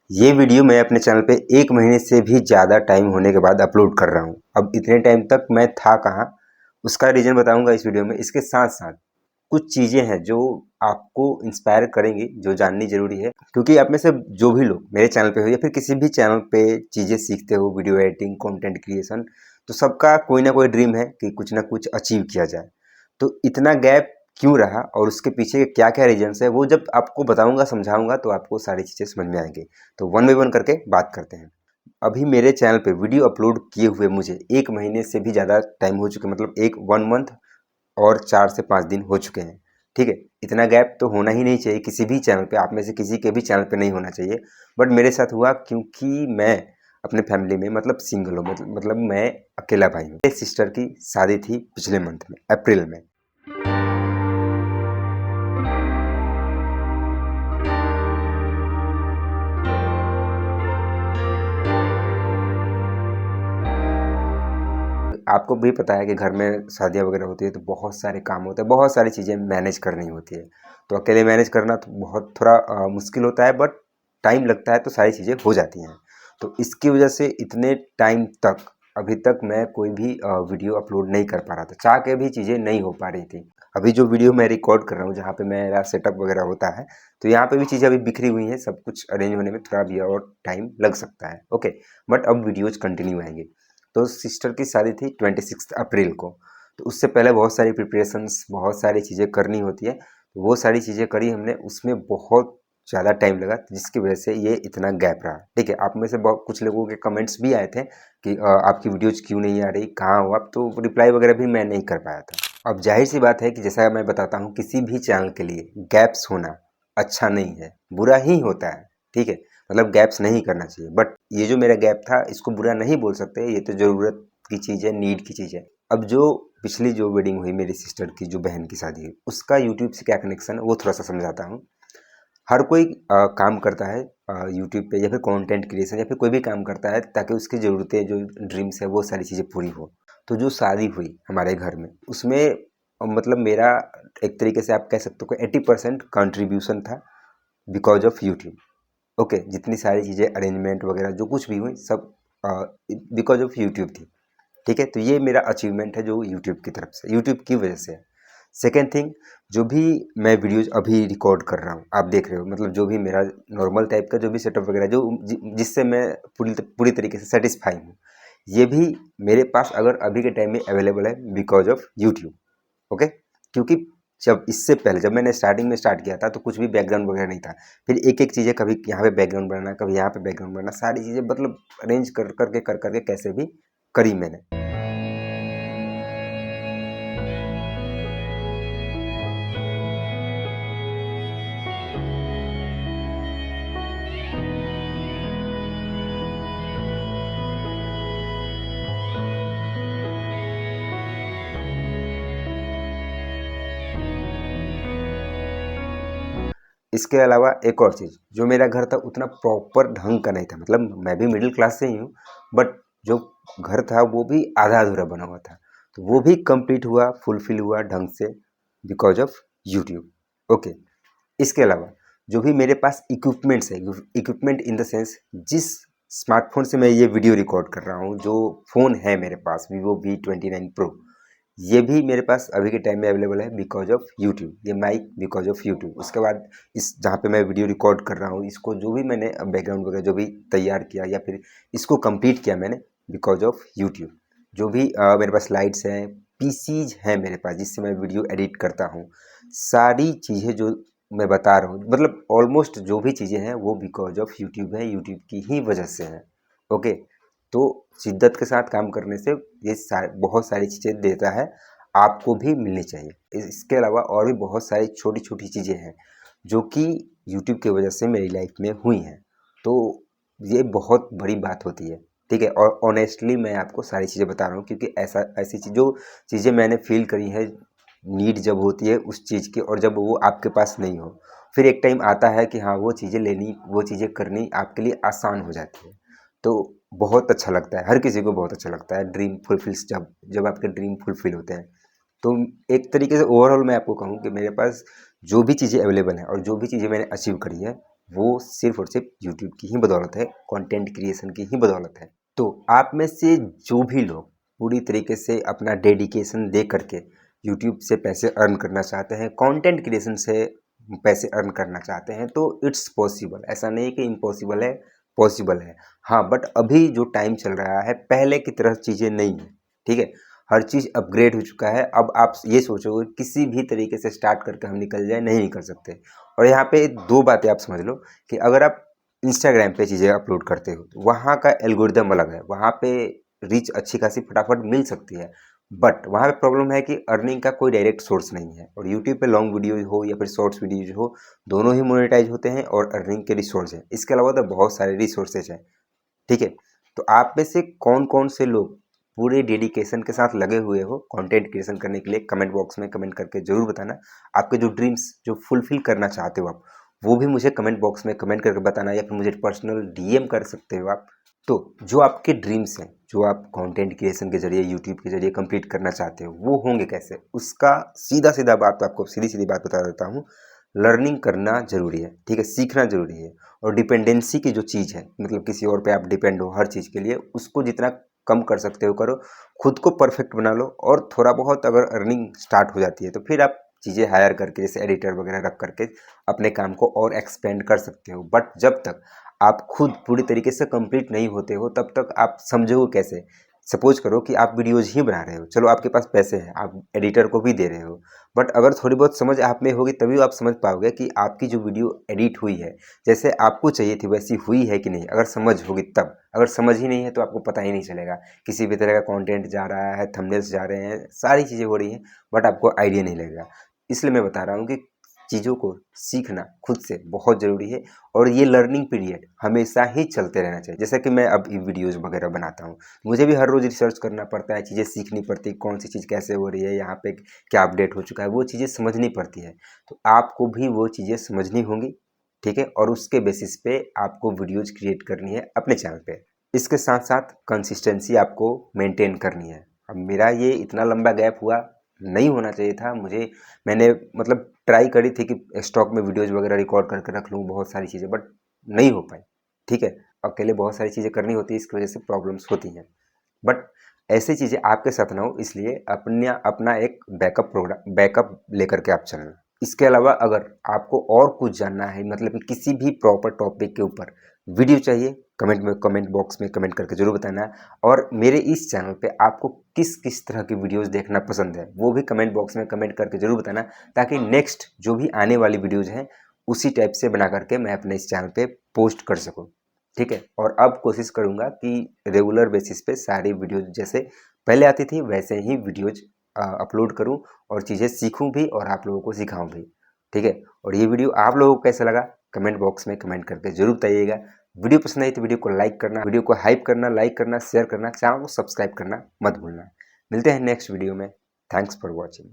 ये वीडियो मैं अपने चैनल पे 1 महीने से भी ज़्यादा टाइम होने के बाद अपलोड कर रहा हूँ। अब इतने टाइम तक मैं था कहाँ, उसका रीज़न बताऊँगा इस वीडियो में। इसके साथ-साथ कुछ चीज़ें हैं जो आपको इंस्पायर करेंगी, जो जाननी ज़रूरी है। क्योंकि आप में से जो भी लोग मेरे चैनल पे हो या फिर किसी भी चैनल पे चीज़ें सीखते हो, वीडियो एडिटिंग, कंटेंट क्रिएशन, तो सबका कोई ना कोई ड्रीम है कि कुछ ना कुछ अचीव किया जाए। तो इतना गैप क्यों रहा और उसके पीछे क्या-क्या रीज़न्स है, वो जब आपको बताऊँगा, समझाऊँगा तो आपको सारी चीज़ें समझ में आएँगी। तो वन बाय वन करके बात करते हैं। अभी मेरे चैनल पे वीडियो अपलोड किए हुए मुझे 1 महीने से भी ज़्यादा टाइम हो चुके, मतलब 1 मंथ और 4 से 5 दिन हो चुके हैं। ठीक है? इतना गैप तो होना ही नहीं चाहिए किसी भी चैनल पे, आप में से किसी के भी चैनल पे नहीं होना चाहिए। बट मेरे साथ हुआ क्योंकि मैं अपने फैमिली में मतलब सिंगल हूँ, मतलब मैं अकेला भाई हूँ। मेरे सिस्टर की शादी थी पिछले मंथ में, अप्रैल में। आपको भी पता है कि घर में शादियाँ वगैरह होती है तो बहुत सारे काम होते हैं, बहुत सारी चीज़ें मैनेज करनी होती है। तो अकेले मैनेज करना तो बहुत थोड़ा मुश्किल होता है, बट टाइम लगता है तो सारी चीज़ें हो जाती हैं। तो इसकी वजह से इतने टाइम तक अभी तक मैं कोई भी वीडियो अपलोड नहीं कर पा रहा था। चाह के भी चीज़ें नहीं हो पा रही थी। अभी जो वीडियो मैं रिकॉर्ड कर रहा हूँ, जहाँ पे मेरा सेटअप वगैरह होता है, तो यहाँ पे भी चीज़ें अभी बिखरी हुई हैं। सब कुछ अरेंज होने में थोड़ा भी और टाइम लग सकता है। ओके, बट अब वीडियोज़ कंटिन्यू आएँगे। तो सिस्टर की शादी थी 26 अप्रैल को। तो उससे पहले बहुत सारी प्रिपरेशंस, बहुत सारी चीज़ें करनी होती है। तो वो सारी चीज़ें करी हमने, उसमें बहुत ज़्यादा टाइम लगा, जिसकी वजह से ये इतना गैप रहा। ठीक है? आप में से बहुत कुछ लोगों के कमेंट्स भी आए थे कि आपकी वीडियोज़ क्यों नहीं आ रही, कहाँ हो आप? तो रिप्लाई वगैरह भी मैं नहीं कर पाया था। अब ज़ाहिर-सी बात है कि जैसा मैं बताता हूँ, किसी भी चैनल के लिए गैप्स होना अच्छा नहीं है, बुरा ही होता है। ठीक है? मतलब गैप्स नहीं करना चाहिए। बट ये जो मेरा गैप था, इसको बुरा नहीं बोल सकते, ये तो ज़रूरत की चीज़ है, नीड की चीज़ है। अब जो पिछली जो वेडिंग हुई मेरी सिस्टर की, जो बहन की शादी हुई, उसका यूट्यूब से क्या कनेक्शन है वो थोड़ा-सा समझाता हूँ। हर कोई काम करता है यूट्यूब पे, या फिर कंटेंट क्रिएशन, या फिर कोई भी काम करता है ताकि उसकी ज़रूरतें, जो ड्रीम्स है, वो सारी चीज़ें पूरी हो। तो जो शादी हुई हमारे घर में, उसमें मतलब मेरा एक तरीके से आप कह सकते हो कि 80% कंट्रीब्यूशन था बिकॉज़ ऑफ यूट्यूब। ओके, जितनी सारी चीज़ें अरेंजमेंट वगैरह जो कुछ भी हुई, सब बिकॉज़ ऑफ यूट्यूब थी। ठीक है? तो ये मेरा अचीवमेंट है जो यूट्यूब की तरफ से, यूट्यूब की वजह से है। सेकंड थिंग, जो भी मैं वीडियोज़ अभी रिकॉर्ड कर रहा हूँ, आप देख रहे हो, मतलब जो भी मेरा नॉर्मल टाइप का जो भी सेटअप वगैरह, जो जिससे मैं पूरी तरीके से सैटिस्फाई हूँ, ये भी मेरे पास अगर अभी के टाइम में अवेलेबल है बिकॉज़ ऑफ यूट्यूब। ओके? क्योंकि जब इससे पहले, जब मैंने स्टार्टिंग में स्टार्ट किया था, तो कुछ भी बैकग्राउंड वगैरह नहीं था। फिर एक-एक चीज़ें, कभी यहाँ पे बैकग्राउंड बनाना, कभी यहाँ पे बैकग्राउंड बनाना, सारी चीज़ें मतलब अरेंज कर के कैसे भी करी मैंने। इसके अलावा एक और चीज़, जो मेरा घर था उतना प्रॉपर ढंग का नहीं था, मतलब मैं भी मिडिल क्लास से ही हूँ, बट जो घर था वो भी आधा-अधूरा बना हुआ था। तो वो भी कंप्लीट हुआ, फुलफिल हुआ ढंग से बिकॉज़ ऑफ यूट्यूब। ओके। इसके अलावा जो भी मेरे पास इक्विपमेंट्स है, इक्विपमेंट इन द सेंस, जिस स्मार्टफ़ोन से मैं ये वीडियो रिकॉर्ड कर रहा हूँ, जो फ़ोन है मेरे पास, वीवो V29 प्रो, ये भी मेरे पास अभी के टाइम में अवेलेबल है बिकॉज़ ऑफ यूट्यूब। ये माइक बिकॉज़ ऑफ यूट्यूब। उसके बाद इस जहाँ पे मैं वीडियो रिकॉर्ड कर रहा हूँ, इसको जो भी मैंने बैकग्राउंड वगैरह जो भी तैयार किया, या फिर इसको कंप्लीट किया मैंने बिकॉज़ ऑफ यूट्यूब। जो भी मेरे पास लाइट्स हैं, पीसीज़ हैं मेरे पास, जिससे मैं वीडियो एडिट करता हूँ। सारी चीज़ें जो मैं बता रहा हूँ, मतलब ऑलमोस्ट जो भी चीज़ें हैं वो बिकॉज़ ऑफ यूट्यूब है, यूट्यूब की ही वजह से है। ओके? तो शिद्दत के साथ काम करने से ये बहुत सारी चीज़ें देता है, आपको भी मिलनी चाहिए। इसके अलावा और भी बहुत सारी छोटी-छोटी चीज़ें हैं, जो कि यूट्यूब की वजह से मेरी लाइफ में हुई हैं। तो ये बहुत बड़ी बात होती है, ठीक है? और ऑनेस्टली मैं आपको सारी चीज़ें बता रहा हूँ, क्योंकि ऐसी जो चीज़ें मैंने फ़ील करी है, नीड जब होती है उस चीज़ की, और जब वो आपके पास नहीं हो, फिर एक टाइम आता है कि हाँ, वो चीज़ें लेनी, वो चीज़ें करनी आपके लिए आसान हो जाती है। तो बहुत अच्छा लगता है, हर किसी को बहुत अच्छा लगता है ड्रीम फुलफिल्स, जब जब आपके ड्रीम फुलफिल होते हैं। तो एक तरीके से ओवरऑल मैं आपको कहूँ कि मेरे पास जो भी चीज़ें अवेलेबल हैं और जो भी चीज़ें मैंने अचीव करी है, वो सिर्फ और सिर्फ यूट्यूब की ही बदौलत है, कंटेंट क्रिएशन की ही बदौलत है। तो आप में से जो भी लोग पूरी तरीके से अपना डेडिकेशन दे करके यूट्यूब से पैसे अर्न करना चाहते हैं, कंटेंट क्रिएशन से पैसे अर्न करना चाहते हैं, तो इट्स पॉसिबल। ऐसा नहीं है कि इम्पॉसिबल है, पॉसिबल है। हाँ, बट अभी जो टाइम चल रहा है पहले की तरह चीज़ें नहीं है, ठीक है। हर चीज़ अपग्रेड हो चुका है। अब आप ये सोचोगे किसी भी तरीके से स्टार्ट करके हम निकल जाए, नहीं निकल सकते। और यहाँ पे दो बातें आप समझ लो कि अगर आप इंस्टाग्राम पे चीज़ें अपलोड करते हो तो वहाँ का एल्गोरिदम अलग है, वहाँ पे रीच अच्छी खासी फटाफट मिल सकती है। बट वहाँ पे प्रॉब्लम है कि अर्निंग का कोई डायरेक्ट सोर्स नहीं है। और यूट्यूब पे लॉन्ग वीडियोज हो या फिर शॉर्ट्स वीडियोज हो, दोनों ही मोनेटाइज होते हैं और अर्निंग के रिसोर्स हैं। इसके अलावा तो बहुत सारे रिसोर्सेज हैं, ठीक है। तो आप में से कौन कौन से लोग पूरे डेडिकेशन के साथ लगे हुए हो कंटेंट क्रिएशन करने के लिए, कमेंट बॉक्स में कमेंट करके जरूर बताना। आपके जो ड्रीम्स जो फुलफिल करना चाहते हो आप, वो भी मुझे कमेंट बॉक्स में कमेंट करके बताना, या फिर मुझे पर्सनल डीएम कर सकते हो आप। तो जो आपके ड्रीम्स हैं, जो आप कंटेंट क्रिएशन के जरिए यूट्यूब के जरिए कंप्लीट करना चाहते हो, वो होंगे कैसे, उसका सीधा सीधा बात, आपको सीधी सीधी बात बता देता हूँ। लर्निंग करना जरूरी है, ठीक है, सीखना जरूरी है। और डिपेंडेंसी की जो चीज़ है, मतलब किसी और पे आप डिपेंड हो हर चीज़ के लिए, उसको जितना कम कर सकते हो करो। खुद को परफेक्ट बना लो, और थोड़ा बहुत अगर अर्निंग स्टार्ट हो जाती है तो फिर आप चीज़ें हायर करके, जैसे एडिटर वगैरह रख करके अपने काम को और एक्सपेंड कर सकते हो। बट जब तक आप खुद पूरी तरीके से कंप्लीट नहीं होते हो, तब तक आप समझोगे कैसे। सपोज करो कि आप वीडियोज ही बना रहे हो, चलो आपके पास पैसे हैं, आप एडिटर को भी दे रहे हो, बट अगर थोड़ी बहुत समझ आप में होगी तभी आप समझ पाओगे कि आपकी जो वीडियो एडिट हुई है, जैसे आपको चाहिए थी वैसी हुई है कि नहीं। अगर समझ होगी तब, अगर समझ ही नहीं है तो आपको पता ही नहीं चलेगा। किसी भी तरह का कंटेंट जा रहा है, थंबनेल्स जा रहे हैं, सारी चीज़ें हो रही हैं, बट आपको आइडिया नहीं लगेगा। इसलिए मैं बता रहा हूँ कि चीज़ों को सीखना खुद से बहुत ज़रूरी है। और ये लर्निंग पीरियड हमेशा ही चलते रहना चाहिए। जैसा कि मैं अब वीडियोज़ वगैरह बनाता हूँ, मुझे भी हर रोज़ रिसर्च करना पड़ता है, चीज़ें सीखनी पड़ती है, कौन सी चीज़ कैसे हो रही है, यहाँ पे क्या अपडेट हो चुका है, वो चीज़ें समझनी पड़ती है। तो आपको भी वो चीज़ें समझनी होंगी, ठीक है। और उसके बेसिस पे आपको वीडियोज़ क्रिएट करनी है अपने चैनल पे। इसके साथ साथ कंसिस्टेंसी आपको मेंटेन करनी है। अब मेरा ये इतना लंबा गैप हुआ, नहीं होना चाहिए था मुझे। मैंने मतलब ट्राई करी थी कि स्टॉक में वीडियोज़ वगैरह रिकॉर्ड करके रख लूँ बहुत सारी चीज़ें, बट नहीं हो पाई, ठीक है। अकेले बहुत सारी चीज़ें करनी होती है, इसकी वजह से प्रॉब्लम्स होती हैं। बट ऐसी चीज़ें आपके साथ ना हो, इसलिए अपना अपना एक बैकअप लेकर के आप चलना। इसके अलावा अगर आपको और कुछ जानना है, मतलब कि किसी भी प्रॉपर टॉपिक के ऊपर वीडियो चाहिए, कमेंट बॉक्स में कमेंट करके जरूर बताना। और मेरे इस चैनल पे आपको किस किस तरह की वीडियोस देखना पसंद है, वो भी कमेंट बॉक्स में कमेंट करके जरूर बताना, ताकि नेक्स्ट जो भी आने वाली वीडियोज़ हैं उसी टाइप से बना करके मैं अपने इस चैनल पे पोस्ट कर सकूँ, ठीक है। और अब कोशिश करूँगा कि रेगुलर बेसिस पे सारी वीडियोज़ जैसे पहले आती थी वैसे ही वीडियोज़ अपलोड करूँ, और चीज़ें सीखूँ भी और आप लोगों को सिखाऊँ भी, ठीक है। और ये वीडियो आप लोगों को कैसा लगा, कमेंट बॉक्स में कमेंट करके जरूर बताइएगा। वीडियो पसंद आई तो वीडियो को लाइक करना, वीडियो को हाइप करना, लाइक करना, शेयर करना, चैनल को सब्सक्राइब करना मत भूलना। मिलते हैं नेक्स्ट वीडियो में। Thanks for watching.